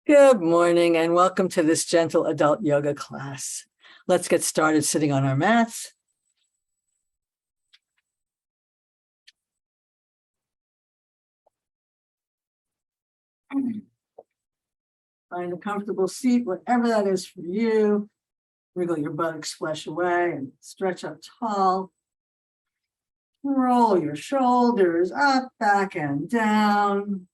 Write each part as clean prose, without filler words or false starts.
Good morning and welcome to this gentle adult yoga class. Let's get started sitting on our mats. Find a comfortable seat, whatever that is for you. Wiggle your buttocks, flesh away, and stretch up tall. Roll your shoulders up, back, and down.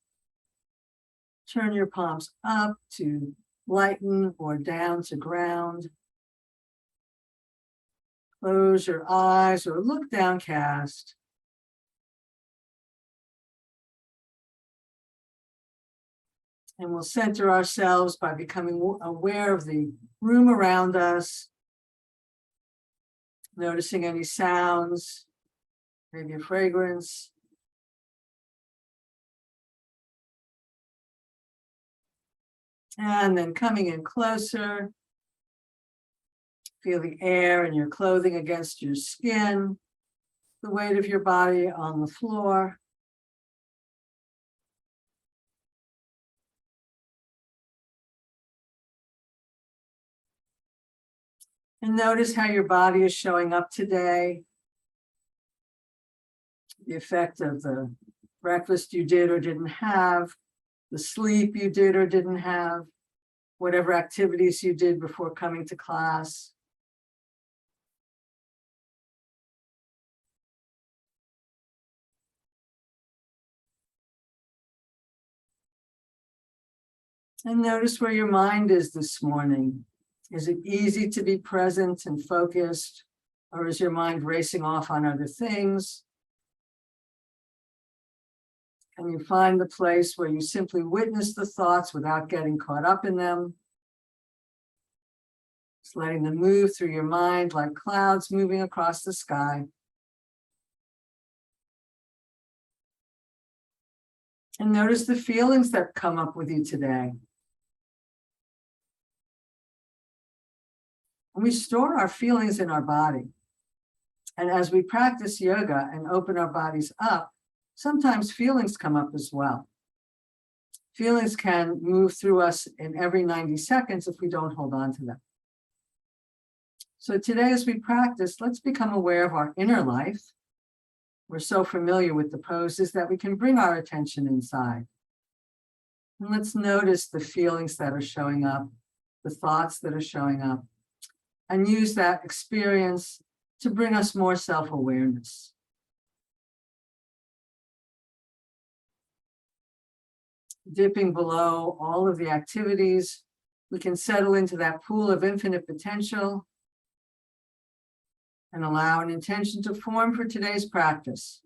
Turn your palms up to lighten or down to ground. Close your eyes or look downcast. And we'll center ourselves by becoming aware of the room around us, noticing any sounds, maybe a fragrance. And then coming in closer, feel the air in your clothing against your skin, the weight of your body on the floor. And notice how your body is showing up today. The effect of the breakfast you did or didn't have, the sleep you did or didn't have, whatever activities you did before coming to class. And notice where your mind is this morning. Is it easy to be present and focused, or is your mind racing off on other things? Can you find the place where you simply witness the thoughts without getting caught up in them? Just letting them move through your mind like clouds moving across the sky. And notice the feelings that come up with you today. And we store our feelings in our body. And as we practice yoga and open our bodies up, sometimes feelings come up as well. Feelings can move through us in every 90 seconds if we don't hold on to them. So today, as we practice, let's become aware of our inner life. We're so familiar with the poses that we can bring our attention inside. And let's notice the feelings that are showing up, the thoughts that are showing up, and use that experience to bring us more self-awareness. Dipping below all of the activities, we can settle into that pool of infinite potential and allow an intention to form for today's practice.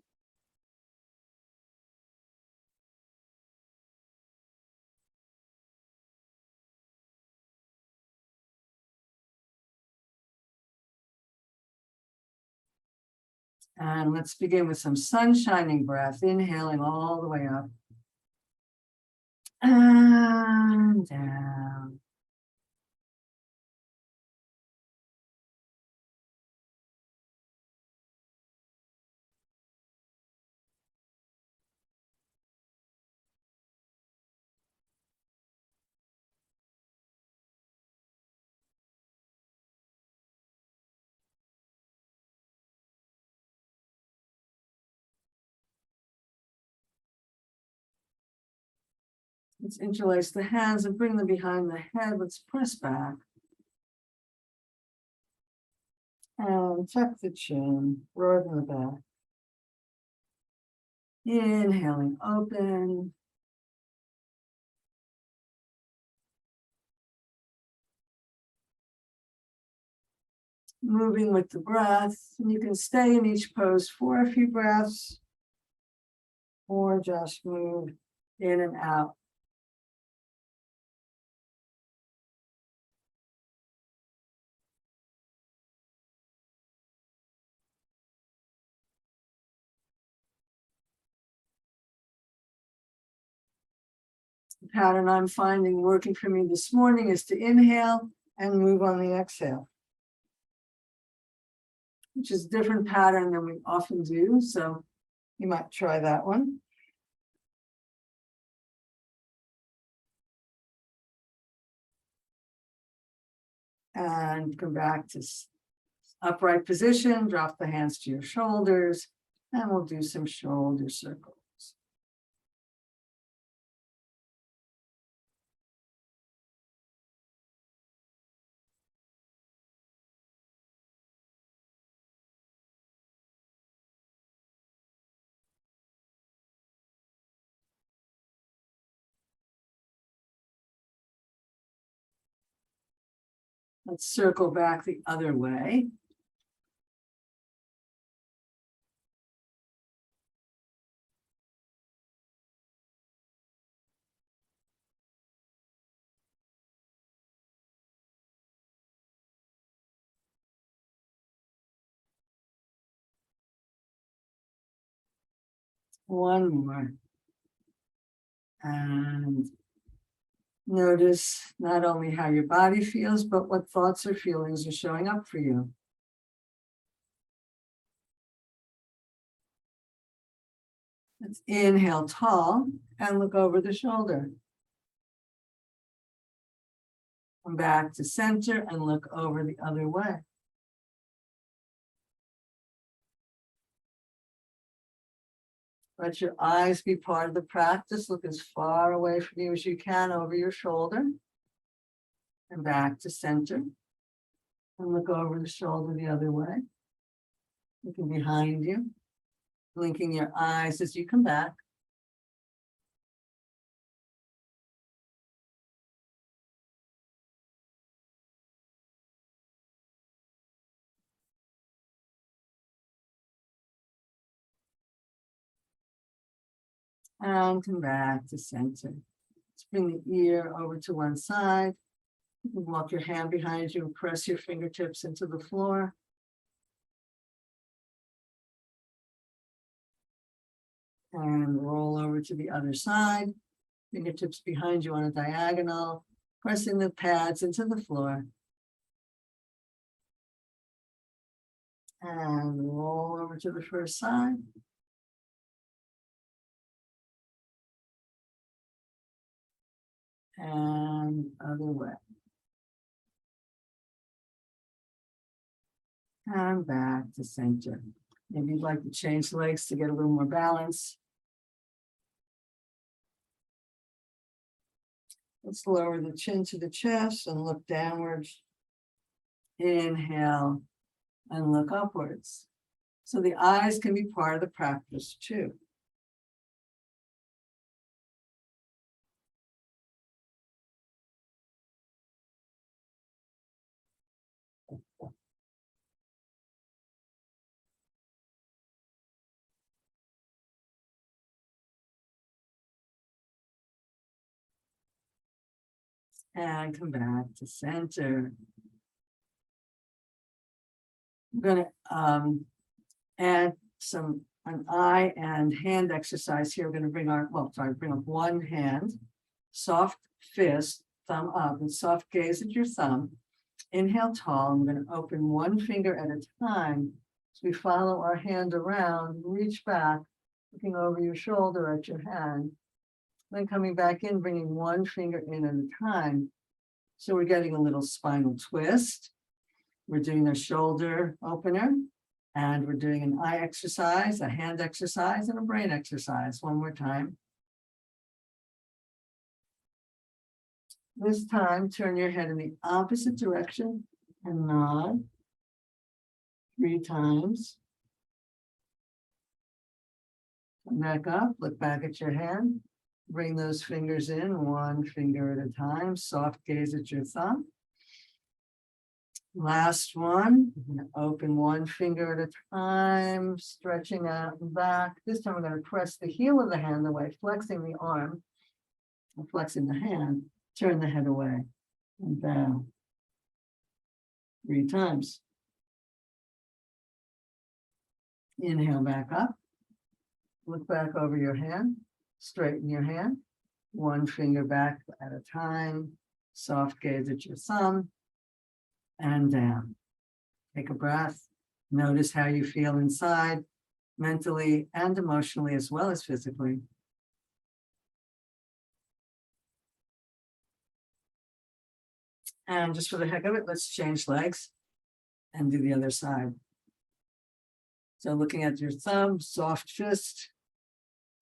And let's begin with some sun shining breath, inhaling all the way up and down. Let's interlace the hands and bring them behind the head. Let's press back. And tuck the chin, broaden the back. Inhaling, open. Moving with the breath. And you can stay in each pose for a few breaths, or just move in and out. The pattern I'm finding working for me this morning is to inhale and move on the exhale, which is a different pattern than we often do. So you might try that one. And come back to upright position, drop the hands to your shoulders, and we'll do some shoulder circles. Let's circle back the other way. One more. And notice not only how your body feels, but what thoughts or feelings are showing up for you. Let's inhale tall and look over the shoulder. Come back to center and look over the other way. Let your eyes be part of the practice. Look as far away from you as you can over your shoulder. And back to center. And look over the shoulder the other way. Looking behind you. Blinking your eyes as you come back. And come back to center. Let's bring the ear over to one side. You can walk your hand behind you and press your fingertips into the floor. And roll over to the other side. Fingertips behind you on a diagonal, pressing the pads into the floor. And roll over to the first side. And other way. And back to center. Maybe you'd like to change legs to get a little more balance. Let's lower the chin to the chest and look downwards. Inhale and look upwards. So the eyes can be part of the practice too. And come back to center. I'm going to add an eye and hand exercise here. We're going to bring bring up one hand, soft fist, thumb up, and soft gaze at your thumb. Inhale tall. I'm going to open one finger at a time. So we follow our hand around, reach back, looking over your shoulder at your hand. Then coming back in, bringing one finger in at a time. So we're getting a little spinal twist. We're doing a shoulder opener, and we're doing an eye exercise, a hand exercise, and a brain exercise. One more time. This time, turn your head in the opposite direction and nod 3 times. Come back up, look back at your hand. Bring those fingers in, one finger at a time. Soft gaze at your thumb. Last one. I'm going to open one finger at a time, stretching out and back. This time I'm going to press the heel of the hand away, flexing the arm, and flexing the hand. Turn the head away and down 3 times. Inhale back up. Look back over your hand. Straighten your hand, one finger back at a time, soft gaze at your thumb, and down. Take a breath. Notice how you feel inside, mentally and emotionally, as well as physically. And just for the heck of it, let's change legs and do the other side. So looking at your thumb, soft fist,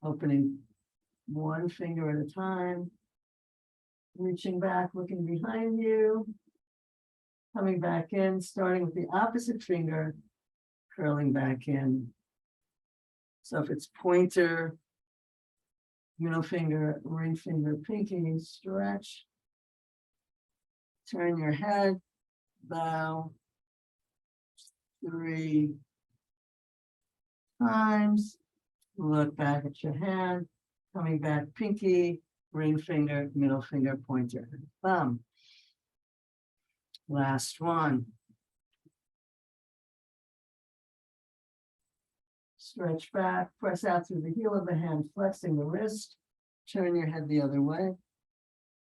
opening one finger at a time, reaching back, looking behind you, coming back in, starting with the opposite finger, curling back in. So if it's pointer, middle finger, ring finger, pinky, stretch. Turn your head, bow 3 times. Look back at your hand, coming back, pinky, ring finger, middle finger, pointer, thumb. Last one. Stretch back, press out through the heel of the hand, flexing the wrist. Turn your head the other way.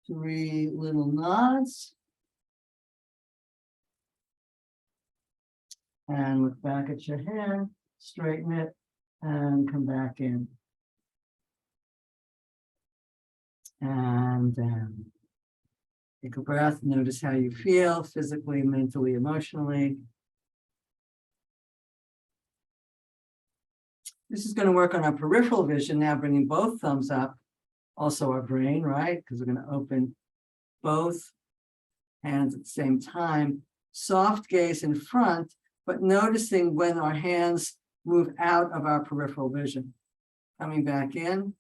3 little nods. And look back at your hand, straighten it, and come back in. And down. Take a breath, notice how you feel physically, mentally, emotionally. This is going to work on our peripheral vision now, bringing both thumbs up. Also our brain, right? Because we're going to open both hands at the same time. Soft gaze in front, but noticing when our hands move out of our peripheral vision. Coming back in,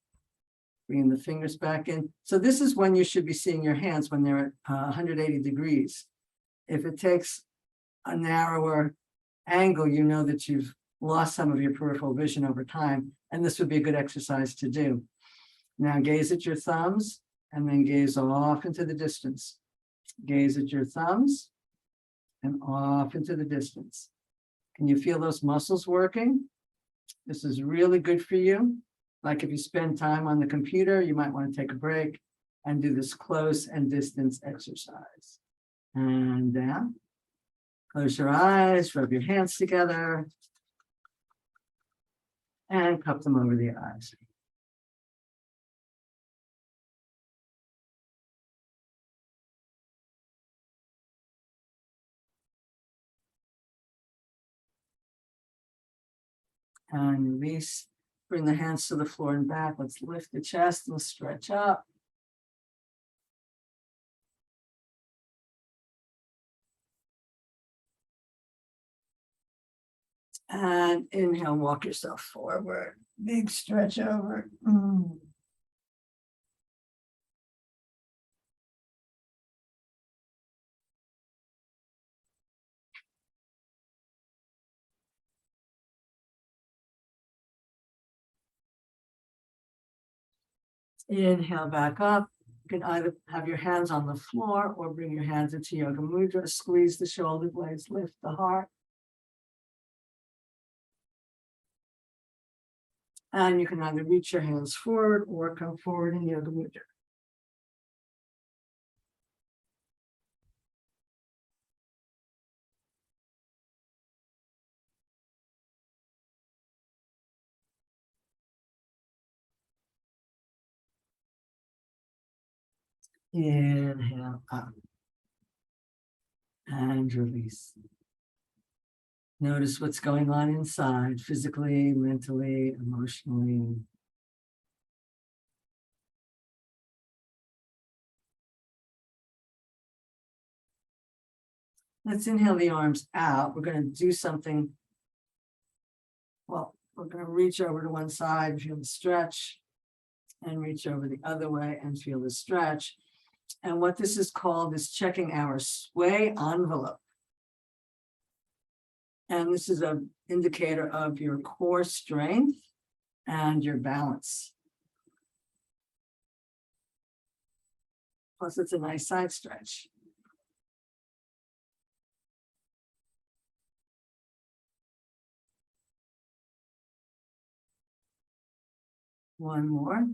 bringing the fingers back in. So this is when you should be seeing your hands, when they're at 180 degrees. If it takes a narrower angle, you know that you've lost some of your peripheral vision over time, and this would be a good exercise to do. Now gaze at your thumbs, and then gaze off into the distance. Gaze at your thumbs, and off into the distance. Can you feel those muscles working? This is really good for you. Like if you spend time on the computer, you might want to take a break and do this close and distance exercise. And down. Close your eyes, rub your hands together, and cup them over the eyes. And release. Bring the hands to the floor and back. Let's lift the chest and stretch up. And inhale, walk yourself forward. Big stretch over. Inhale back up. You can either have your hands on the floor or bring your hands into Yoga Mudra. Squeeze the shoulder blades, lift the heart. And you can either reach your hands forward or come forward in Yoga Mudra. Inhale up. And release. Notice what's going on inside, physically, mentally, emotionally. Let's inhale the arms out. We're going to do something. Well, we're going to reach over to one side, feel the stretch, and reach over the other way and feel the stretch. And what this is called is checking our sway envelope. And this is an indicator of your core strength and your balance. Plus, it's a nice side stretch. One more.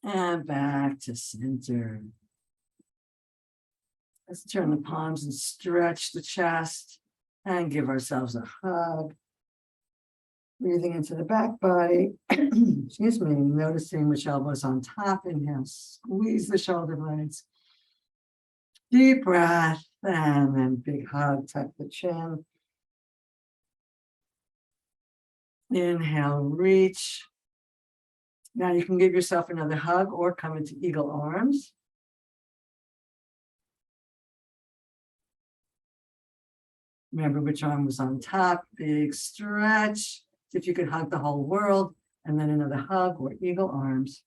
And back to center. Let's turn the palms and stretch the chest and give ourselves a hug. Breathing into the back body. Excuse me. Noticing which elbows on top. Inhale, squeeze the shoulder blades. Deep breath, and then big hug, tuck the chin. Inhale, reach. Now you can give yourself another hug or come into eagle arms. Remember which arm was on top, big stretch. If you could hug the whole world, and then another hug or eagle arms.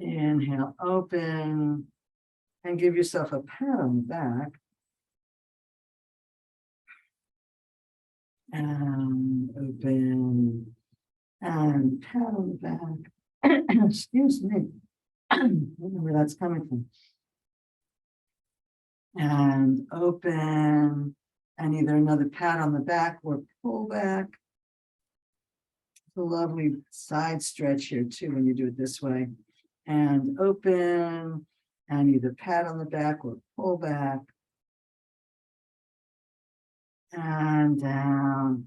Inhale, open, and give yourself a pat on the back. And open, and pat on the back. Excuse me. I don't know where that's coming from. And open, and either another pat on the back or pull back. It's a lovely side stretch here too when you do it this way. And open, and either pat on the back or pull back. And down.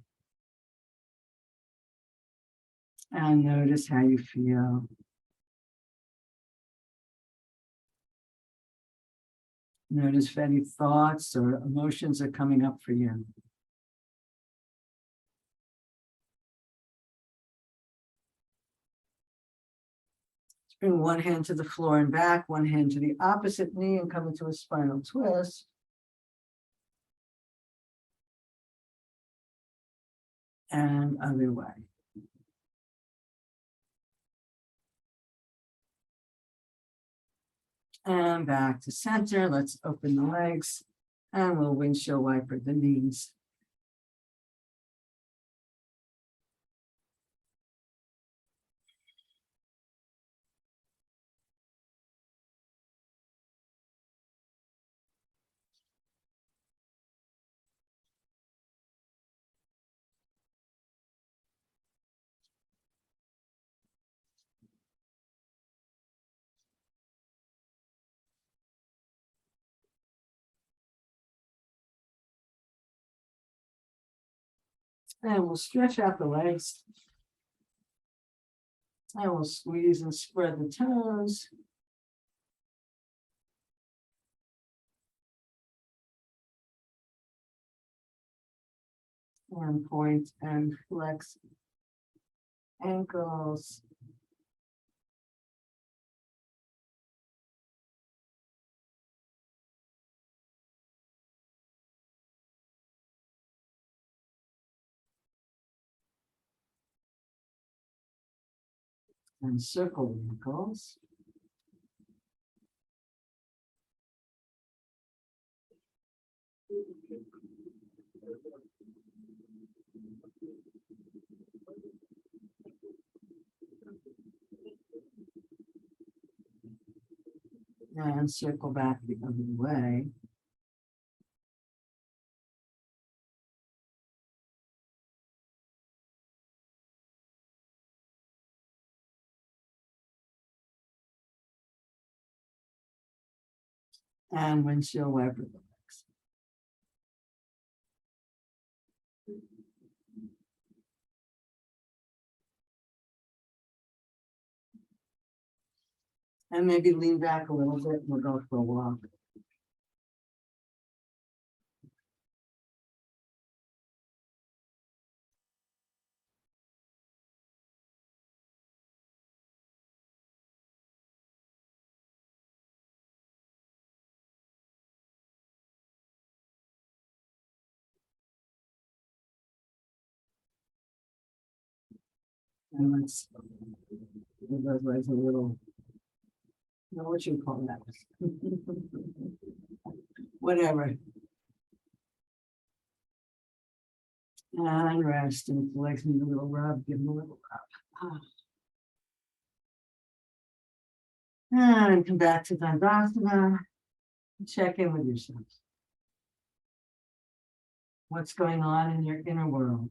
And notice how you feel. Notice if any thoughts or emotions are coming up for you. Bring one hand to the floor and back, one hand to the opposite knee, and come into a spinal twist. And other way. And back to center. Let's open the legs, and we'll windshield wiper the knees. And we'll stretch out the legs. And we'll squeeze and spread the toes. And point and flex ankles. And circle the ankles. And circle back the other way. And windshield wiper the legs. And maybe lean back a little bit and we'll go for a walk. And let's give those legs a little, I don't know what you call that. Whatever. And rest. And if the legs need a little rub, give them a little rub. And come back to Dandasana. Check in with yourself. What's going on in your inner world?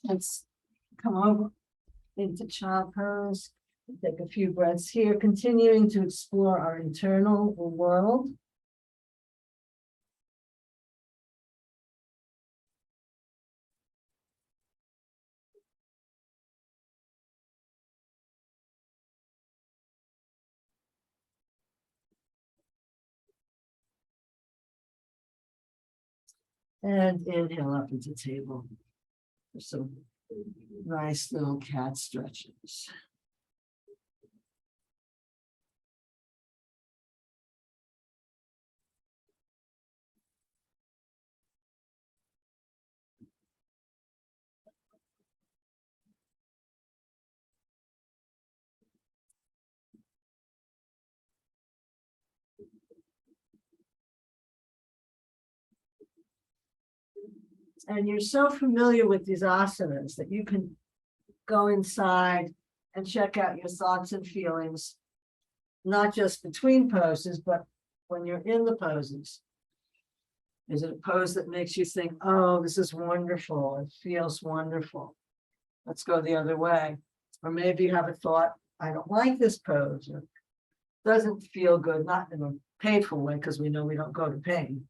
Let's come over into child pose. Take a few breaths here, continuing to explore our internal world. And inhale up into table for some nice little cat stretches. And you're so familiar with these asanas that you can go inside and check out your thoughts and feelings, not just between poses, but when you're in the poses. Is it a pose that makes you think, oh, this is wonderful, it feels wonderful, let's go the other way? Or maybe you have a thought, I don't like this pose, or doesn't feel good, not in a painful way, because we know we don't go to pain.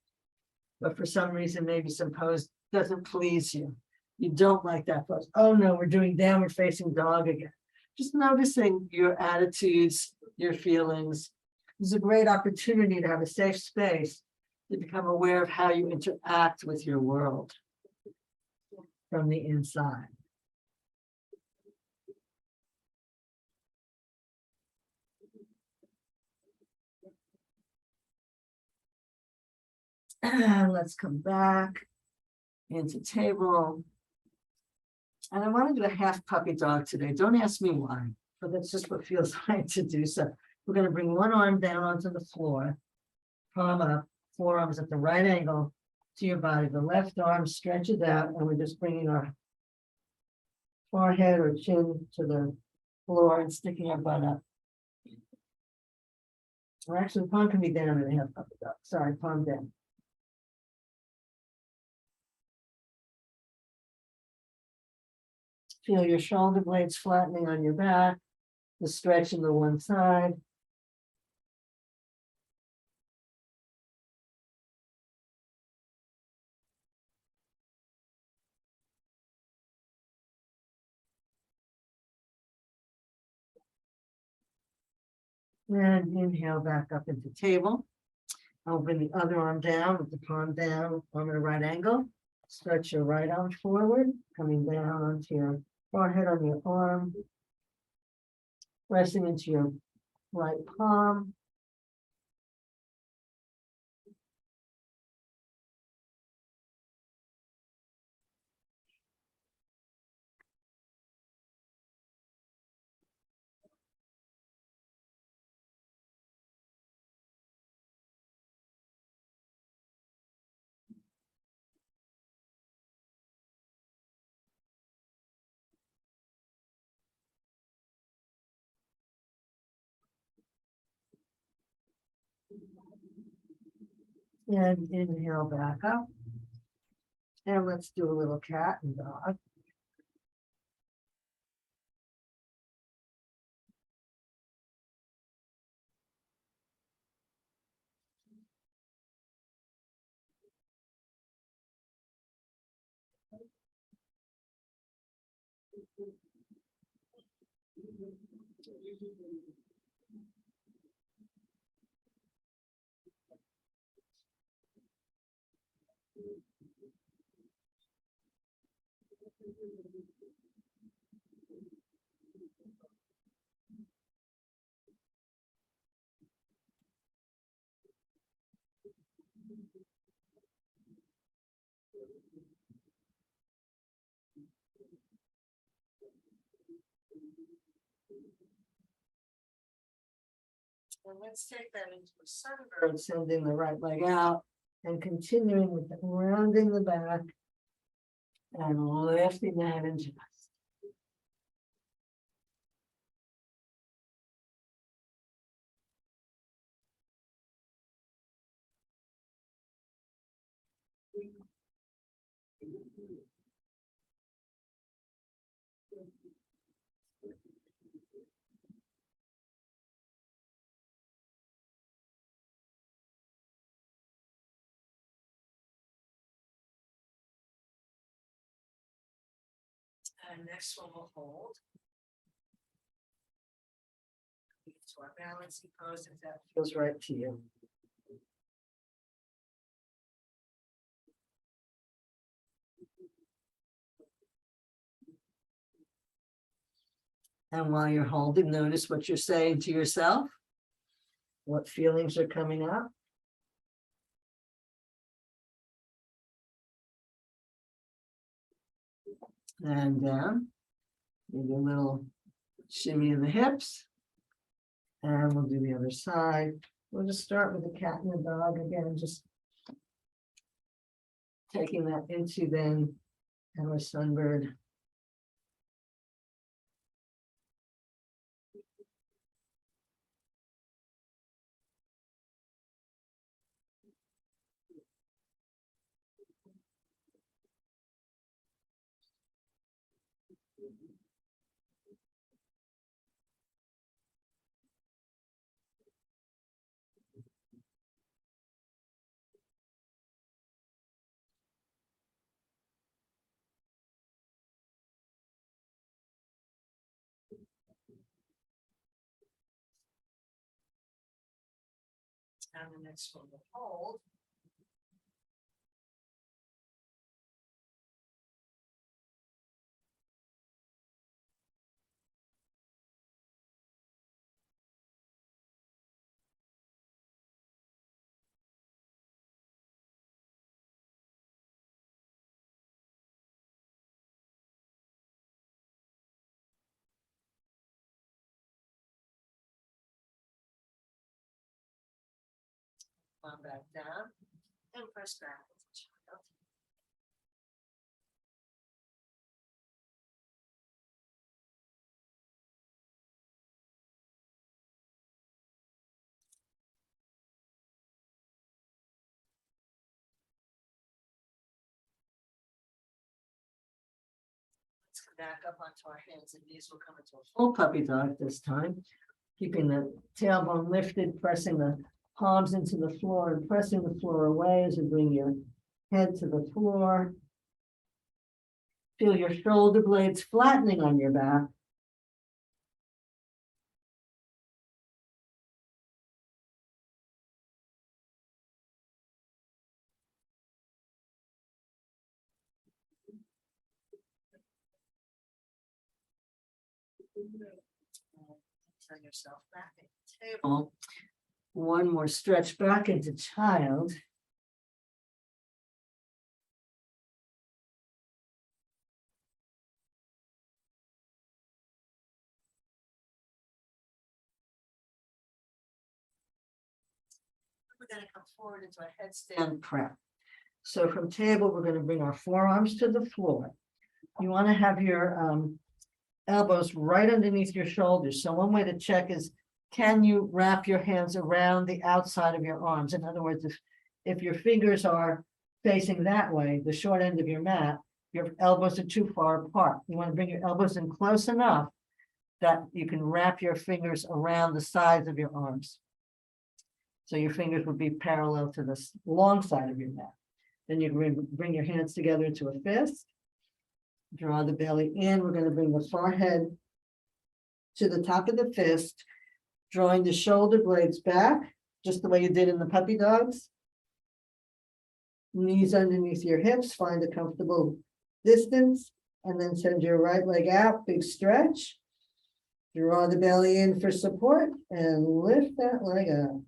But for some reason, maybe some pose doesn't please you. You don't like that pose. Oh no, we're doing downward facing dog again. Just noticing your attitudes, your feelings. This is a great opportunity to have a safe space to become aware of how you interact with your world from the inside. And let's come back into table. And I want to do a half puppy dog today. Don't ask me why, but that's just what feels right to do. So we're going to bring one arm down onto the floor, palm up, forearms at the right angle to your body. The left arm stretches out, and we're just bringing our forehead or chin to the floor and sticking our butt up. Or actually, palm can be down in a half puppy dog. Sorry, palm down. Feel your shoulder blades flattening on your back, the stretch in the one side. And inhale back up into table. I'll bring the other arm down with the palm down, arm at a right angle. Stretch your right arm forward, coming down onto your forehead on your arm. Pressing into your right palm. And inhale back up. And let's do a little cat and dog. And let's take that into a sunbird, sending the right leg out and continuing with the, rounding the back and lifting the head and chest. And next one we'll hold. To our balancing pose if that feels right to you. And while you're holding, notice what you're saying to yourself, what feelings are coming up. And down. Maybe a little shimmy in the hips. And we'll do the other side. We'll just start with the cat and the dog again, just taking that into then our sunbird. And the next one will hold. Come back down and press back with the child. Let's come back up onto our hands and knees. We'll come into a full puppy dog this time, keeping the tailbone lifted, pressing the palms into the floor and pressing the floor away as you bring your head to the floor. Feel your shoulder blades flattening on your back. Turn yourself back at the table. One more stretch back into child. We're going to come forward into a headstand prep. So from table, we're going to bring our forearms to the floor. You want to have your elbows right underneath your shoulders. So one way to check is, can you wrap your hands around the outside of your arms? In other words, if your fingers are facing that way, the short end of your mat, your elbows are too far apart. You want to bring your elbows in close enough that you can wrap your fingers around the sides of your arms. So your fingers would be parallel to the long side of your mat. Then you bring your hands together into a fist. Draw the belly in. We're going to bring the forehead to the top of the fist, drawing the shoulder blades back, just the way you did in the puppy dogs. Knees underneath your hips, find a comfortable distance, and then send your right leg out, big stretch. Draw the belly in for support and lift that leg up.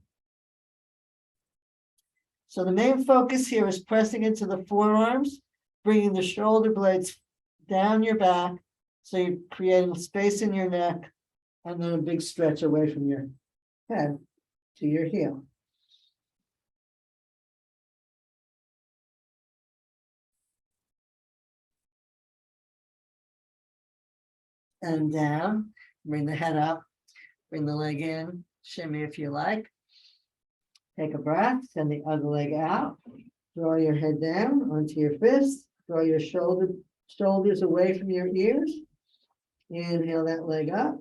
So the main focus here is pressing into the forearms, bringing the shoulder blades down your back, so you're creating space in your neck, and then a big stretch away from your head to your heel. And down, bring the head up, bring the leg in, shimmy if you like. Take a breath, send the other leg out. Draw your head down onto your fists. Draw your shoulders away from your ears. Inhale that leg up.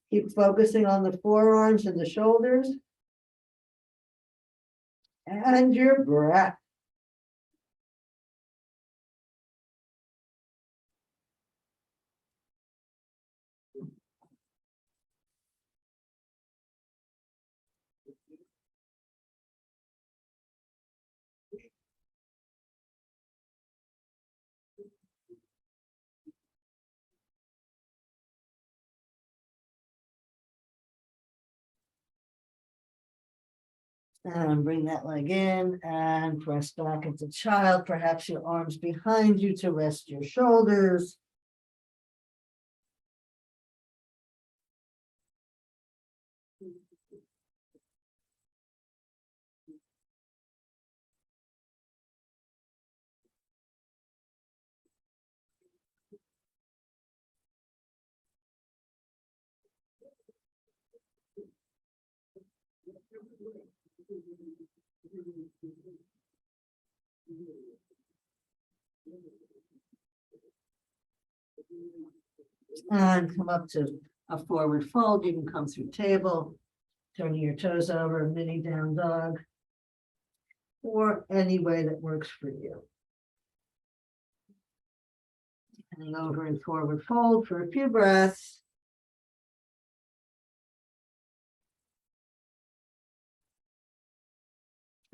Keep focusing on the forearms and the shoulders. And your breath. And bring that leg in and press back into child. Perhaps your arms behind you to rest your shoulders. And come up to a forward fold. You can come through table, turning your toes over, mini down dog, or any way that works for you. Turning over and forward fold for a few breaths.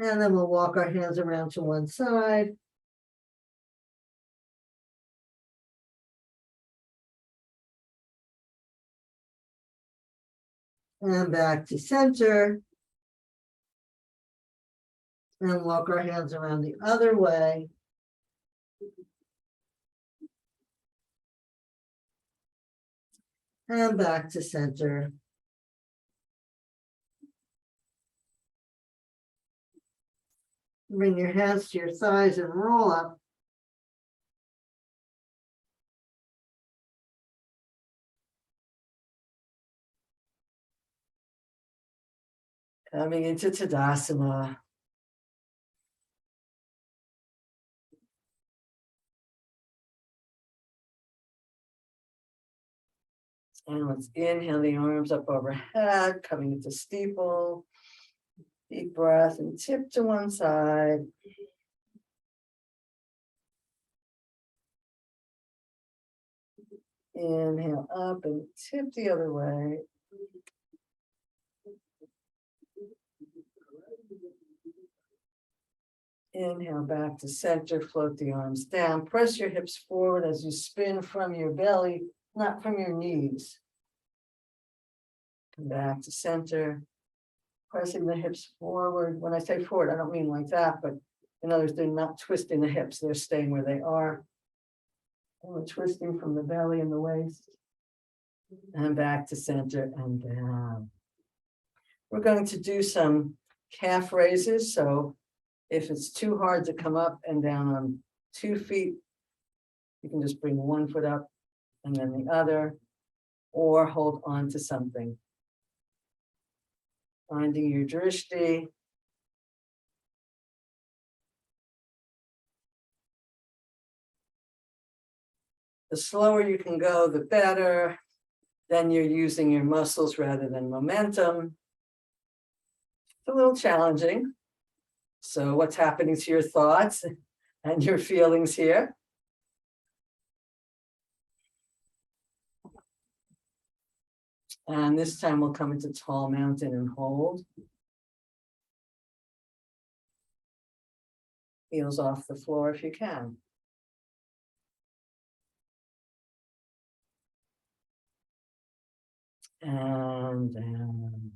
And then we'll walk our hands around to one side. And back to center. And walk our hands around the other way. And back to center. Bring your hands to your thighs and roll up. Coming into Tadasana. And let's inhale the arms up overhead, coming into steeple. Deep breath and tip to one side. Inhale up and tip the other way. Inhale back to center, float the arms down. Press your hips forward as you spin from your belly, not from your knees. Come back to center, pressing the hips forward. When I say forward, I don't mean like that, but in other words, they're not twisting the hips, they're staying where they are. And we're twisting from the belly and the waist. And back to center and down. We're going to do some calf raises. So if it's too hard to come up and down on 2 feet, you can just bring one foot up and then the other, or hold on to something. Finding your drishti. The slower you can go, the better. Then you're using your muscles rather than momentum. It's a little challenging. So what's happening to your thoughts and your feelings here? And this time we'll come into tall mountain and hold. Heels off the floor if you can. And down.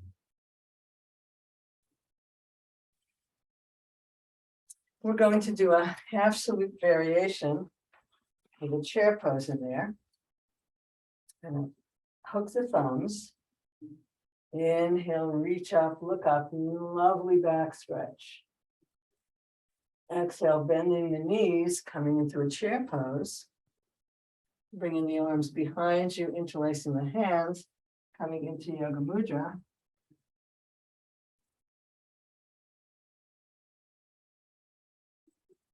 We're going to do a half salute variation with a chair pose in there. And hook the thumbs. Inhale, reach up, look up, lovely back stretch. Exhale, bending the knees, coming into a chair pose. Bringing the arms behind you, interlacing the hands, coming into Yoga Mudra.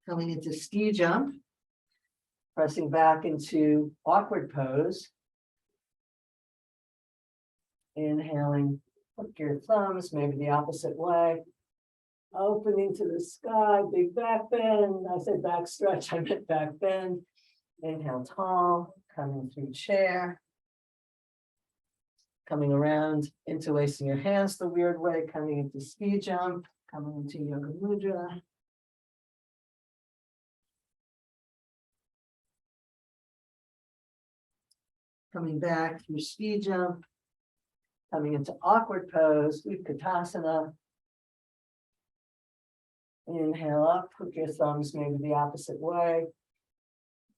Coming into ski jump, pressing back into awkward pose. Inhaling, hook your thumbs, maybe the opposite way. Opening to the sky, big back bend. I said back stretch, I meant back bend. Inhale tall, coming through chair. Coming around, interlacing your hands the weird way, coming into ski jump, coming into Yoga Mudra. Coming back through ski jump, coming into awkward pose, Utkatasana. Inhale up, hook your thumbs maybe the opposite way.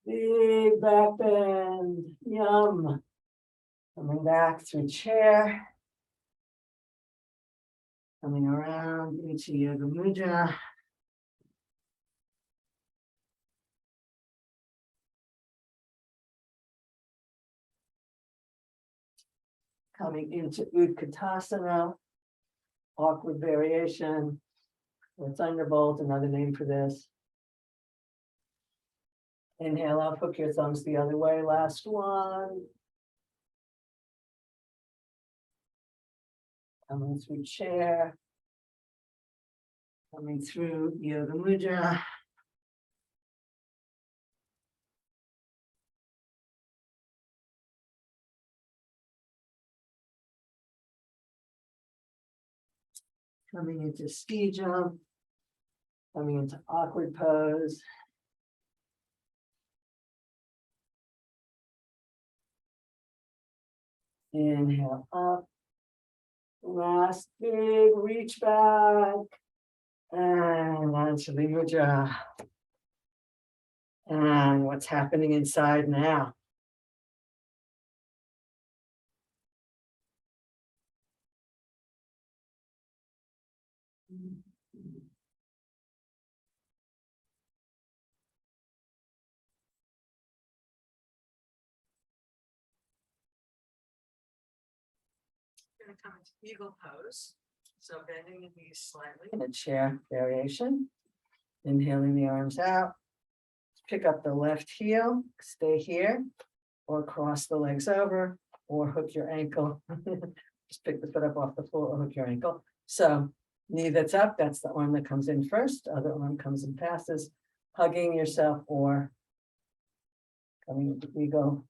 Big back bend, yum. Coming back through chair. Coming around into Yoga Mudra. Coming into Utkatasana, awkward variation, or thunderbolt, another name for this. Inhale up, hook your thumbs the other way, last one. Coming through chair. Coming through Yoga Mudra. Coming into ski jump. Coming into awkward pose. Inhale up. Last big reach back. And onto the mudra. And what's happening inside now? Going to come into eagle pose. So bending the knees slightly. In a chair variation. Inhaling the arms out. Pick up the left heel, stay here, or cross the legs over, or hook your ankle. Just pick the foot up off the floor or hook your ankle. So knee that's up, that's the arm that comes in first. Other arm comes and passes, hugging yourself or coming into eagle.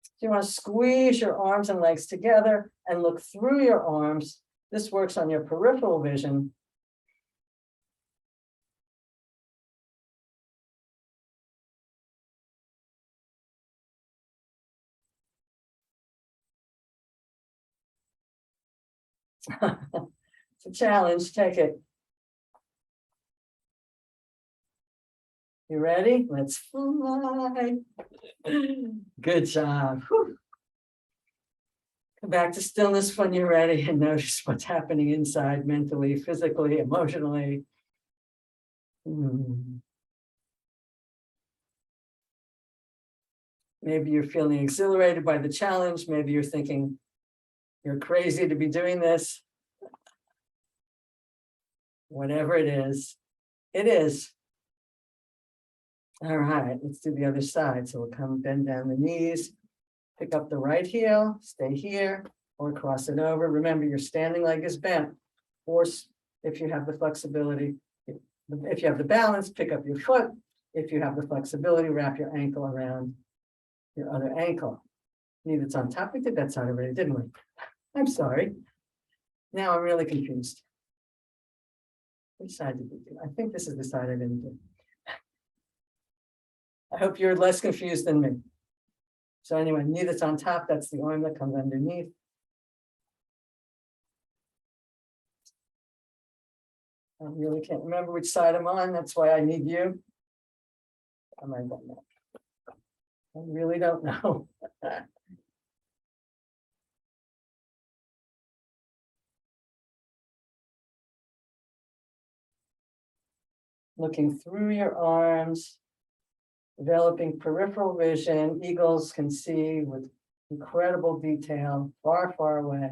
So you want to squeeze your arms and legs together and look through your arms. This works on your peripheral vision. It's a challenge, take it. You ready? Let's fly. Good job. Whew. Come back to stillness when you're ready and notice what's happening inside mentally, physically, emotionally. Maybe you're feeling exhilarated by the challenge. Maybe you're thinking you're crazy to be doing this. Whatever it is, it is. All right, let's do the other side. So we'll come bend down the knees, pick up the right heel, stay here, or cross it over. Remember, your standing leg is bent. Or if you have the flexibility, if you have the balance, pick up your foot. If you have the flexibility, wrap your ankle around your other ankle. Knee that's on top. We did that side already, didn't we? I'm sorry. Now I'm really confused. Which side did we do? I think this is the side I didn't do. I hope you're less confused than me. So anyway, knee that's on top, that's the arm that comes underneath. I really can't remember which side I'm on. That's why I need you. I might not know. I really don't know. Looking through your arms, developing peripheral vision. Eagles can see with incredible detail, far, far away.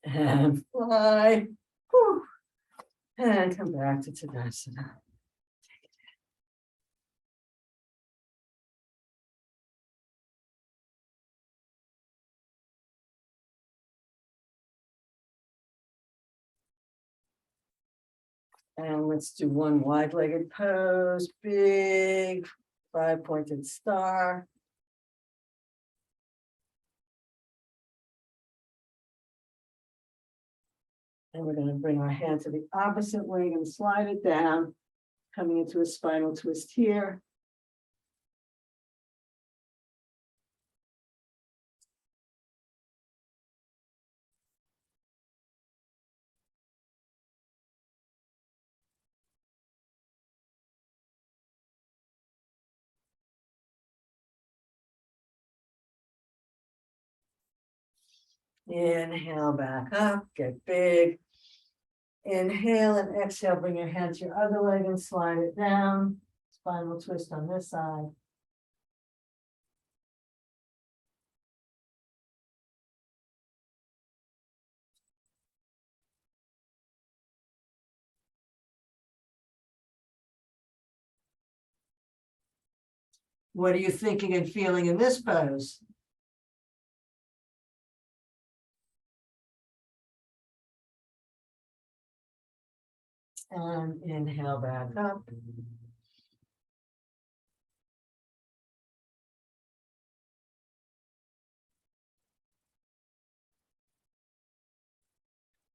And fly. Whew. And come back to Tadasana. And let's do one wide-legged pose, big 5-pointed star. And we're going to bring our hand to the opposite leg and slide it down, coming into a spinal twist here. Inhale back up, get big. Inhale and exhale, bring your hand to your other leg and slide it down. Spinal twist on this side. What are you thinking and feeling in this pose? And inhale back up.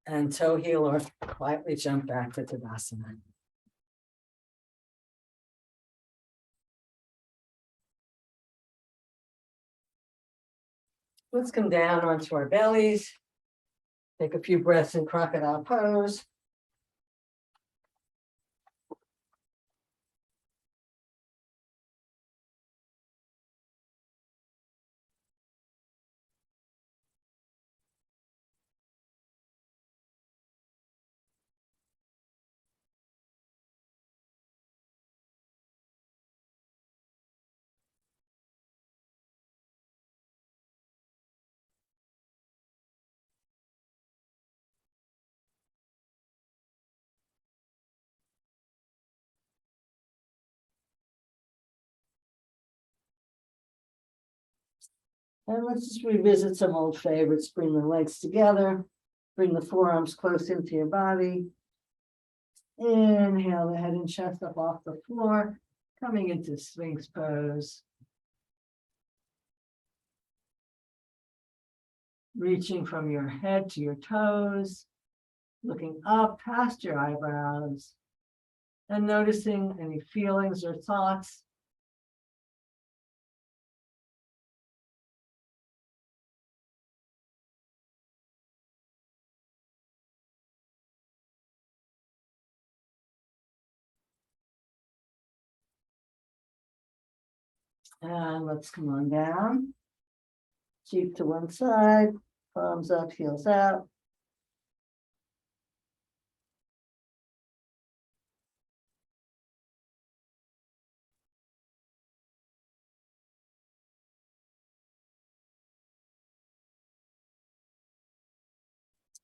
And toe heel or quietly jump back to Tadasana. Let's come down onto our bellies. Take a few breaths in crocodile pose. And let's just revisit some old favorites. Bring the legs together. Bring the forearms close into your body. Inhale the head and chest up off the floor. Coming into Sphinx pose. Reaching from your head to your toes. Looking up past your eyebrows. And noticing any feelings or thoughts. And let's come on down. Cheek to one side, palms up, heels out.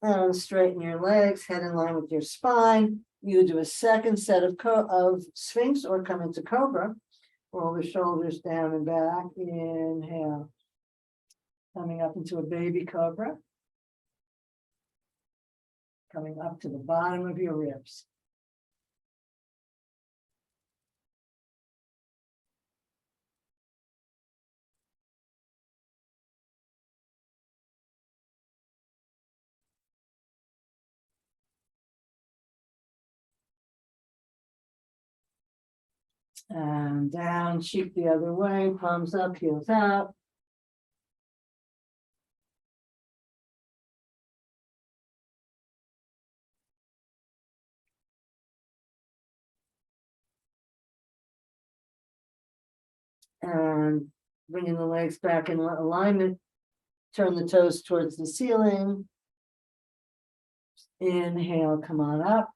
And straighten your legs, head in line with your spine. You do a second set of Sphinx or come into Cobra. Roll the shoulders down and back. Inhale. Coming up into a baby Cobra. Coming up to the bottom of your ribs. And down, cheek the other way, palms up, heels out. And bringing the legs back in alignment. Turn the toes towards the ceiling. Inhale, come on up.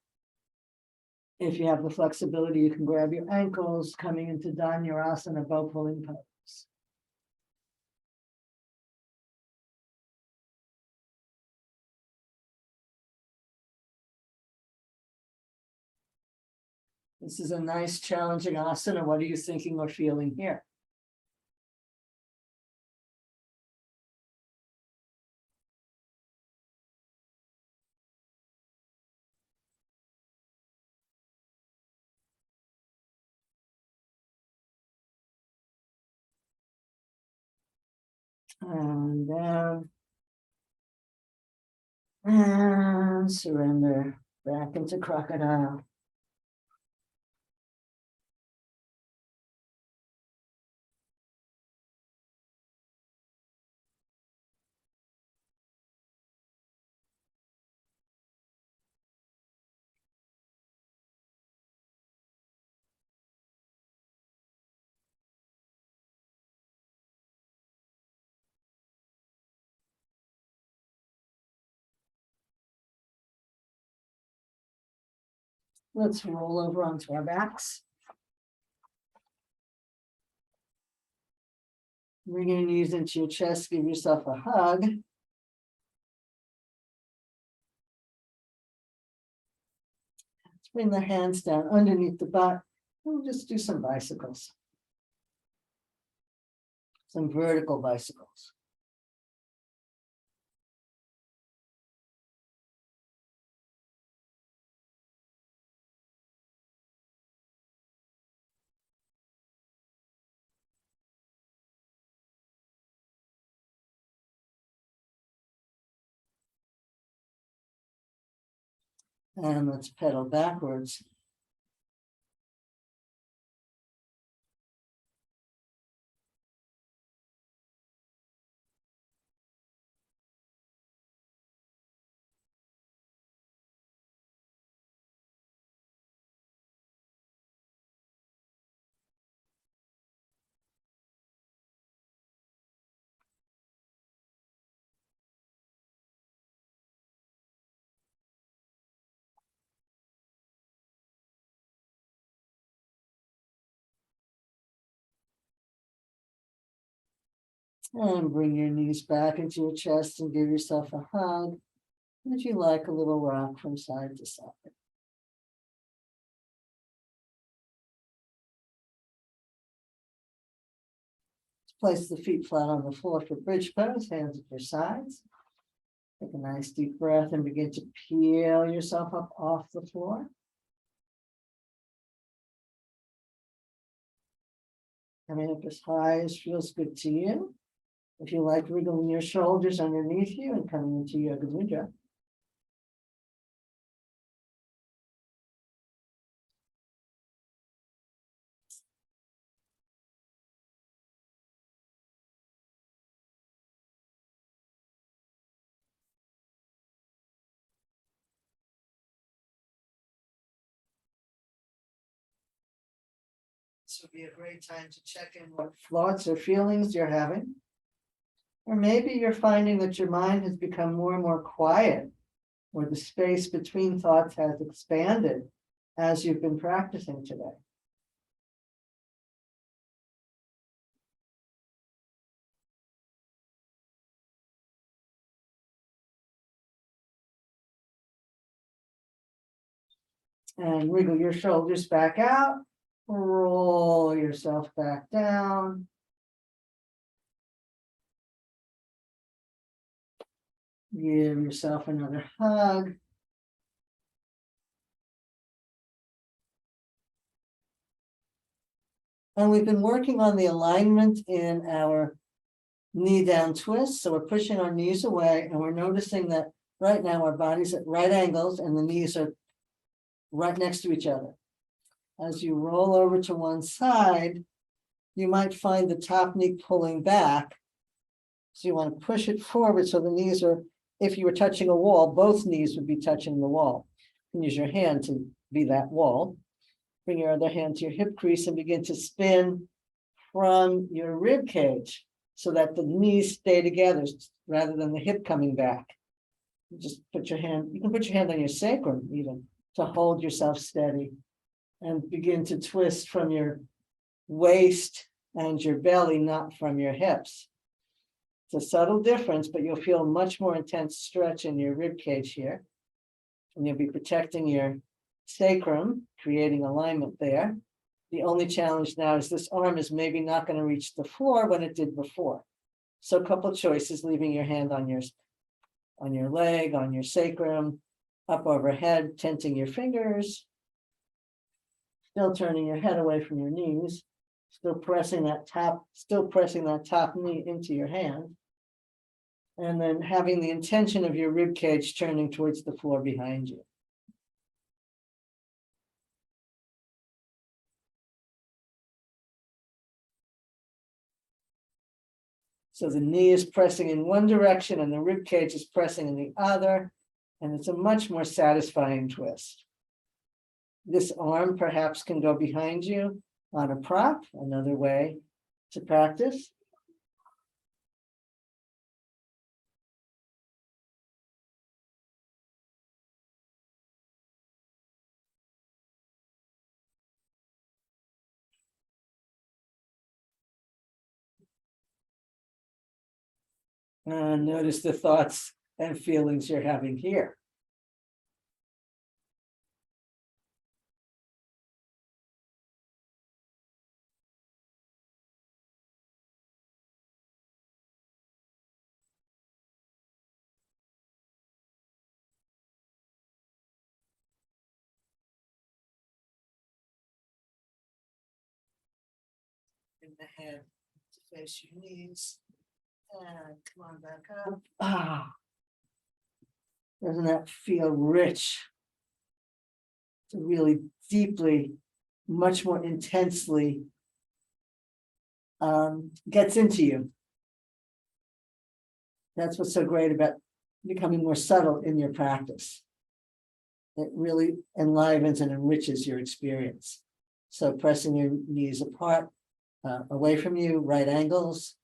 If you have the flexibility, you can grab your ankles, coming into Dhanurasana, bow pulling pose. This is a nice, challenging asana. What are you thinking or feeling here? And down. And surrender back into crocodile. Let's roll over onto our backs. Bring your knees into your chest, give yourself a hug. Let's bring the hands down underneath the butt. We'll just do some bicycles. Some vertical bicycles. And let's pedal backwards. And bring your knees back into your chest and give yourself a hug. Would you like a little rock from side to side? Place the feet flat on the floor for bridge pose, hands at your sides. Take a nice deep breath and begin to peel yourself up off the floor. Coming up as high as feels good to you. If you like, wriggling your shoulders underneath you and coming into Yoga Mudra. This would be a great time to check in what thoughts or feelings you're having. Or maybe you're finding that your mind has become more and more quiet, or the space between thoughts has expanded as you've been practicing today. And wiggle your shoulders back out, roll yourself back down. Give yourself another hug. And we've been working on the alignment in our knee down twist. So we're pushing our knees away and we're noticing that right now our body's at right angles and the knees are right next to each other. As you roll over to one side, you might find the top knee pulling back. So you want to push it forward so the knees are, if you were touching a wall, both knees would be touching the wall. You can use your hand to be that wall. Bring your other hand to your hip crease and begin to spin from your rib cage so that the knees stay together rather than the hip coming back. You just put your hand, you can put your hand on your sacrum even to hold yourself steady and begin to twist from your waist and your belly, not from your hips. It's a subtle difference, but you'll feel much more intense stretch in your rib cage here. And you'll be protecting your sacrum, creating alignment there. The only challenge now is this arm is maybe not going to reach the floor when it did before. So a couple of choices, leaving your hand on your leg, on your sacrum, up overhead, tenting your fingers, still turning your head away from your knees, still pressing that top knee into your hand. And then having the intention of your rib cage turning towards the floor behind you. So the knee is pressing in one direction and the rib cage is pressing in the other, and it's a much more satisfying twist. This arm perhaps can go behind you on a prop, another way to practice. And notice the thoughts and feelings you're having here. In the head to face your knees. And come on back up. Ah. Doesn't that feel rich? To really deeply, much more intensely gets into you. That's what's so great about becoming more subtle in your practice. It really enlivens and enriches your experience. So pressing your knees apart, away from you, right angles,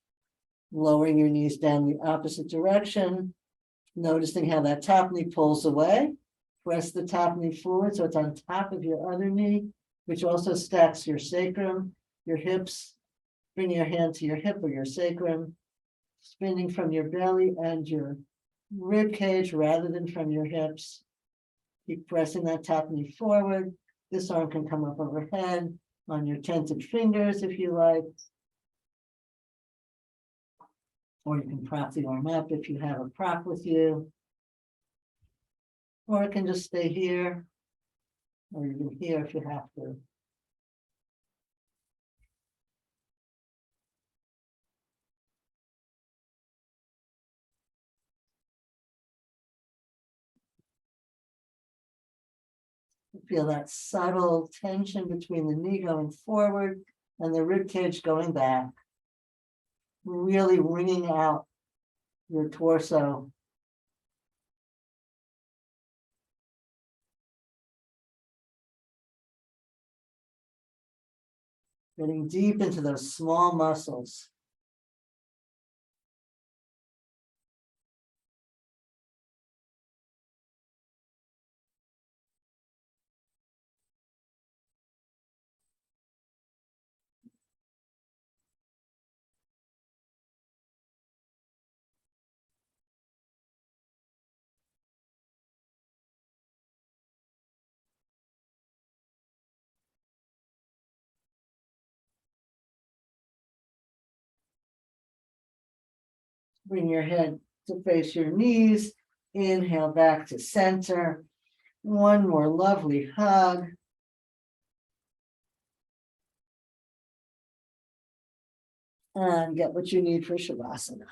lowering your knees down the opposite direction, noticing how that top knee pulls away. Press the top knee forward so it's on top of your other knee, which also stacks your sacrum, your hips. Bring your hand to your hip or your sacrum, spinning from your belly and your rib cage rather than from your hips. Keep pressing that top knee forward. This arm can come up overhead on your tented fingers if you like. Or you can prop the arm up if you have a prop with you. Or it can just stay here, or even here if you have to. Feel that subtle tension between the knee going forward and the rib cage going back. Really wringing out your torso. Getting deep into those small muscles. Bring your head to face your knees. Inhale back to center. One more lovely hug. And get what you need for Shavasana.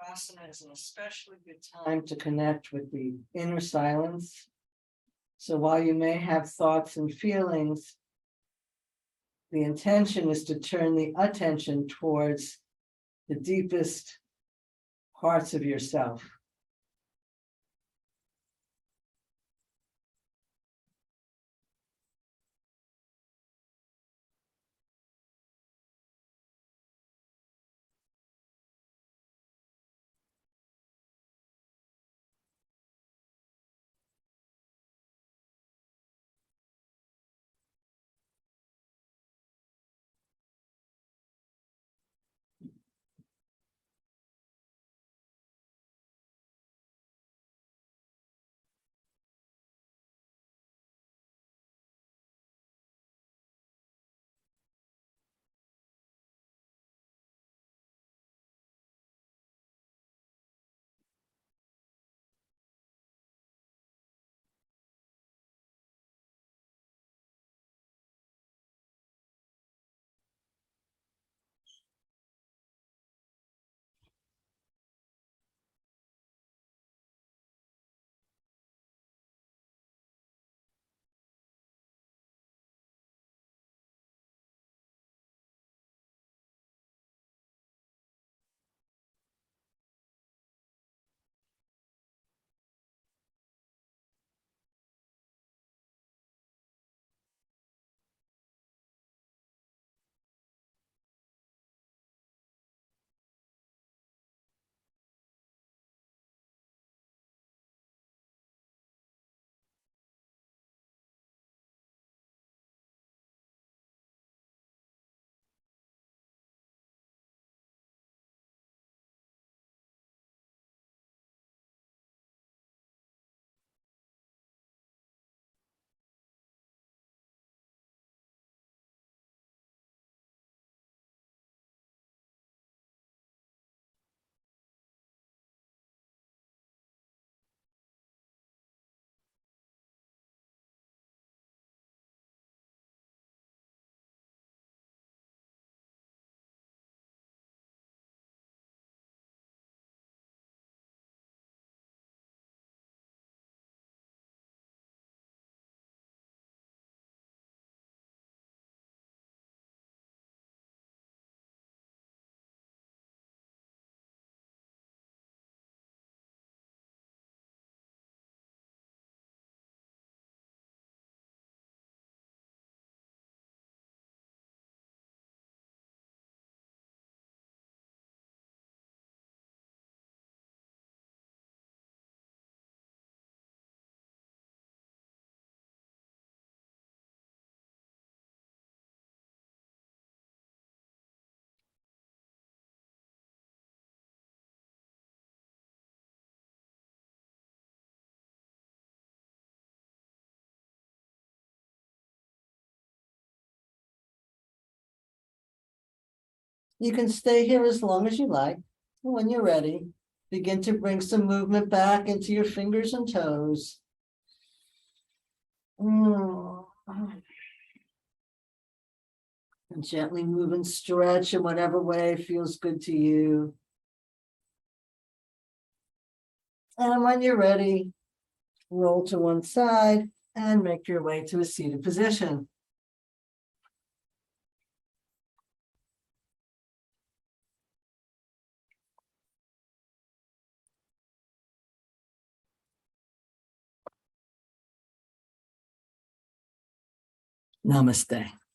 Asana is an especially good time to connect with the inner silence. So while you may have thoughts and feelings, the intention is to turn the attention towards the deepest parts of yourself. You can stay here as long as you like. When you're ready, begin to bring some movement back into your fingers and toes. And gently move and stretch in whatever way feels good to you. And when you're ready, roll to one side and make your way to a seated position. Namaste.